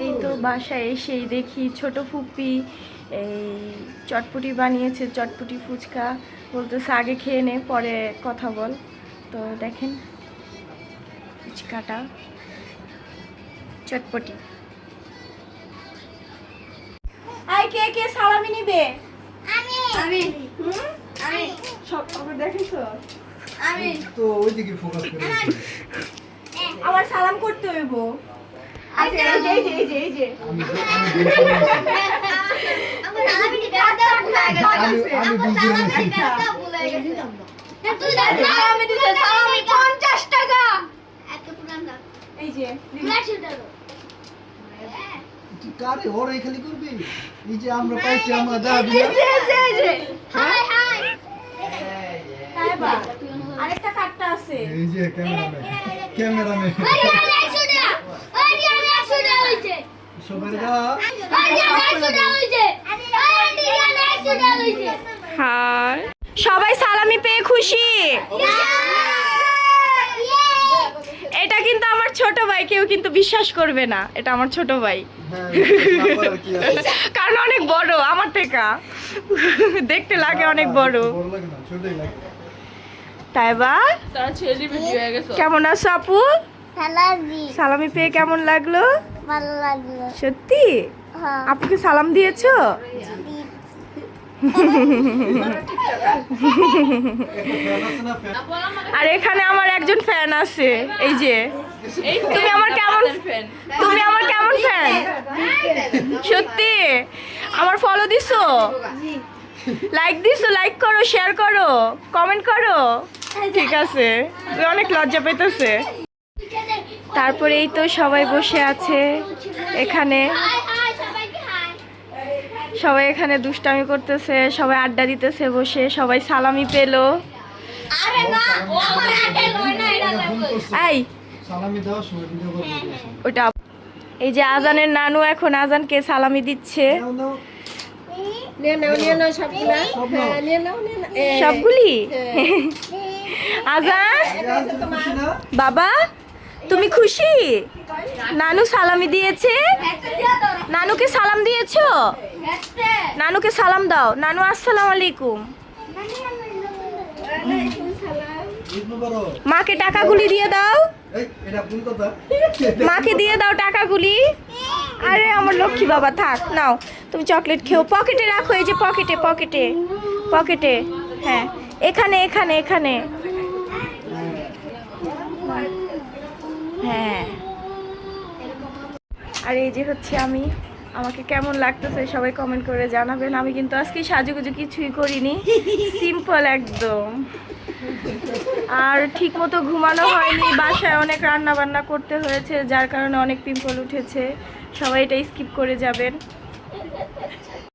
এই তো বাসায় এসেই দেখি ছোট ফুপি এই চটপটি বানিয়েছে, চটপটি ফুচকা। বলতেছে আগে খেয়ে নে পরে কথা বল। তো দেখেন ফুচকাটা, চটপটি। আই কে কে সালামি নিবে? আমি আমি আমি সব আমরা দেখিছো? আমি তো ওইদিকে ফোকাস করে আবার সালাম করতে হইব। আচ্ছা এই যে আমি দাদা ভুলে গেছি আমি বুঝতে পারছি দাদা ভুলে গেছি তুই দাদা আমি দিতে সালামি 50 টাকা এত পুরান দাও এই যে লাঠি দাও তুই কারে ওরাই খালি করবি এই যে আমরা পাইছি আমরা দা দিয়া হাই হাই তাইবা আরেকটা কাটটা আছে। এই যে ক্যামেরাম্যান আরে 100 টাকা আরে 100 টাকা হইছে সবাই দা আরে 100 টাকা হইছে আরে 100 টাকা হইছে হাই সবাই সালামি পেয়ে খুশি। এটা কিন্তু আমার ছোট ভাই, কেউ কিন্তু বিশ্বাস করবে না এটা আমার ছোট ভাই। হ্যাঁ নাম্বার কি আছে কারণ অনেক বড় আমার থেকে, দেখতে লাগে অনেক বড়। বড় লাগে না ছোটই লাগে তাইবা তারা ছেলে ভিডিও হয়ে গেছে। কেমন আছো আপু? সালামি সালামি পেয়ে কেমন লাগলো? ভালো লাগলো সত্যি হ্যাঁ আপুকে সালাম দিয়েছো? একটা ফ্যান আছে না ফ্যান আর এখানে আমার একজন ফ্যান আছে, এই যে। তুমি আমার কেমন ফ্যান? তুমি আমার কেমন ফ্যান? সত্যি আমার ফলো দিছো, লাইক দিছো, লাইক করো, শেয়ার করো, কমেন্ট করো। ঠিক আছে, তুমি অনেক লজ্জা পেতেছে। তারপরে এই তো সবাই বসে আছে এখানে, হাই হাই সবাইকে হাই সবাই এখানে দুষ্টামি করতেছে, সবাই আড্ডা দিতেছে বসে, সবাই সালামি পেলো। আরে না ও আমার আগে লয় না এটা ফোন করছে এই সালামি দাও সময় ভিডিও করব ওটা এই যে আজানের নানু এখন আজানকে সালামি দিচ্ছে। নাও নাও নিয়ে নাও সবগুলা। সব নাও নিয়ে নাও নিয়ে নাও। সবগুলি আজান আজ তুমি খুশি না বাবা তুমি খুশি? নানু সালামি দিয়েছে, একটা দিয়া দাও নানুকে সালাম দিয়েছো? একটা নানুকে সালাম দাও। নানু আসসালামু আলাইকুম। ঈদ মুবারক মাকে টাকাগুলি দিয়ে দাও, এই এটা কোন কথা মাকে দিয়ে দাও টাকাগুলি। আরে আমার লক্ষ্মী বাবা, থাক নাও তুমি চকলেট খেও, পকেটে রাখো, এই যে পকেটে পকেটে পকেটে, হ্যাঁ এখানে এখানে এখানে, হ্যাঁ। আর এই যে হচ্ছে আমি, আমাকে কেমন লাগতেছে সবাই কমেন্ট করে জানাবেন। আমি কিন্তু আজকে সাজুগুজু কিছুই করিনি, সিম্পল একদম। আর ঠিক মতো ঘুমানো হয়নি, বাসায় অনেক রান্না বান্না করতে হয়েছে, যার কারণে অনেক পিম্পল উঠেছে। সবাই এটা স্কিপ করে যাবেন।